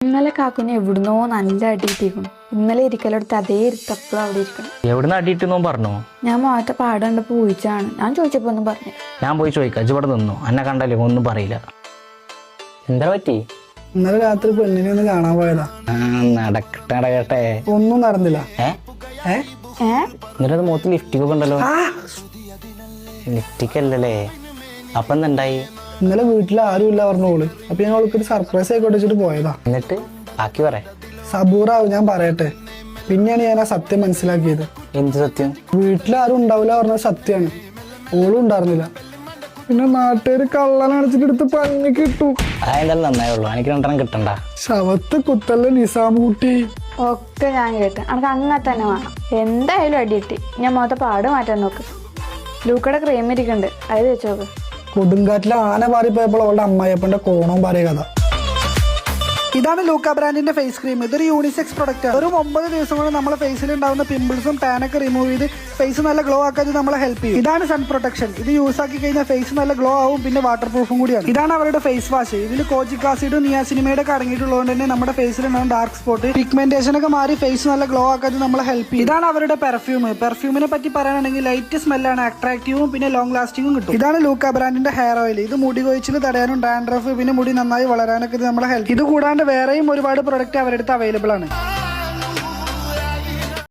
ഇന്നലെ കാക്കുനെ എവിടുന്നോ നല്ല അടിയിട്ടിരിക്കണം. ഇന്നലെ ഇരിക്കലെടുത്ത് അതേ ഇരുത്തപ്പോഴും അവിടെ ഇരിക്കണം. എവിടുന്ന് അടിയിട്ടെന്നോ പറഞ്ഞോ? ഞാൻ മോത്തെ പാടണ്ട് പോയിച്ചാണ്. ഞാൻ ചോദിച്ചപ്പോ ഒന്നും പറഞ്ഞു. ഞാൻ പോയി ചോദിക്കാം. ഇവിടെ നിന്നു എന്നെ കണ്ടല്ലേ ഒന്നും പറയില്ല. എന്താ പറ്റി? ഇന്നലെ രാത്രി പെണ്ണിനെ ഒന്ന് കാണാൻ പോയതാ. നടക്കട്ടെ. ഒന്നും നടന്നില്ല. എന്നിട്ട് മുഖത്ത് ലിഫ്റ്റിക്കൊക്കെ ഉണ്ടല്ലോ. ലിഫ്റ്റിക്കല്ലേ? അപ്പൊ എന്തുണ്ടായി? ഇന്നലെ വീട്ടിൽ ആരും ഇല്ല പറഞ്ഞോള്. അപ്പൊ ഞാൻ അവൾക്ക് ഒരു സർപ്രൈസ് ആയിക്കോട്ടെ വെച്ചിട്ട് പോയതാ. എന്നിട്ട് ബാക്കി പറ. സബൂറാവും, ഞാൻ പറയട്ടെ. പിന്നെയാണ് ഞാൻ ആ സത്യം മനസ്സിലാക്കിയത്. എന്ത് സത്യം? വീട്ടിലാരും ഉണ്ടാവില്ല പറഞ്ഞത് സത്യമാണ്. ഓളും ഉണ്ടായിരുന്നില്ല. പിന്നെ നാട്ടുകാര് കള്ളനടച്ചിട്ട് എടുത്ത് പഞ്ഞി കിട്ടും. അതെന്തായാലും നന്നായുള്ളൂ. എനിക്ക് 2 കിട്ടണ്ട. ശവത്ത് കുത്തല്ല നിസാമുട്ടി. ഒക്കെ ഞാൻ കേട്ട് അനക്ക് അങ്ങനെ തന്നെ വേണം. എന്തായാലും അടി കിട്ടി. ഞാൻ മോത്തെ പാട് മാറ്റാൻ നോക്ക്. ലൂക്കയുടെ ക്രീം ഇരിക്കുന്നുണ്ട്, അത് വെച്ച് നോക്ക്. കൊടുങ്കാറ്റിലെ ആന പാറിപ്പോയപ്പോൾ അവളുടെ അമ്മായിയപ്പന്റെ കോണം പാറിയ കഥ. ഇതാണ് ലൂക്ക ബ്രാൻഡിന്റെ ഫേസ് ക്രീം. ഇതൊരു യൂണിസെക്സ് പ്രൊഡക്റ്റ് ആണ്. വെറും 9 ദിവസം കൊണ്ട് നമ്മളെ ഫേസിൽ ഉണ്ടാവുന്ന പിമ്പിൾസും ടാനൊക്കെ റിമൂവ് ചെയ്ത് ഫേസ് നല്ല ഗ്ലോ ആക്കാൻ നമ്മളെ ഹെൽപ്പ് ചെയ്യും. ഇതാണ് സൺ പ്രൊട്ടക്ഷൻ. ഇത് യൂസ് ആക്കി കഴിഞ്ഞാൽ ഫേസ് നല്ല ഗ്ലോ ആവും, പിന്നെ വാട്ടർ പ്രൂഫും കൂടിയാണ്. ഇതാണ് അവരുടെ ഫേസ് വാഷ്. ഇതിൽ കോജിക് ആസിഡും നിയാസിനിമയുടെ ഒക്കെ അടങ്ങിയിട്ടുള്ളതുകൊണ്ട് തന്നെ നമ്മുടെ ഫേസിൽ ഉണ്ടാകുന്ന ഡാർക്ക് സ്പോട്ട് പിഗ്മെന്റേഷൻ ഒക്കെ മാറി ഫേസ് നല്ല ഗ്ലോ ആക്കാൻ നമ്മളെ ഹെൽപ്പ് ചെയ്യും. ഇതാണ് അവരുടെ പെർഫ്യൂം. പെർഫ്യൂമിനെ പറ്റി പറയുകയാണെങ്കിൽ ലൈറ്റ് സ്മെല്ലാണ്, അട്രാക്റ്റീവും പിന്നെ ലോങ് ലാസ്റ്റിംഗും കിട്ടും. ഇതാണ് ലൂക്ക ബ്രാൻഡിന്റെ ഹെയർ ഓയിൽ. ഇത് മുടി കൊഴിച്ചിൽ തടയാനും ഡാൻഡ്രഫ് പിന്നെ മുടി നന്നായി വളരാനൊക്കെ ഇത് നമ്മളെ ഹെൽപ്പ്. ഇത് കൂടാണ്ട് വേറെയും ഒരുപാട് പ്രൊഡക്റ്റ് അവരുടെ അടുത്ത് അവൈലബിൾ ആണ്.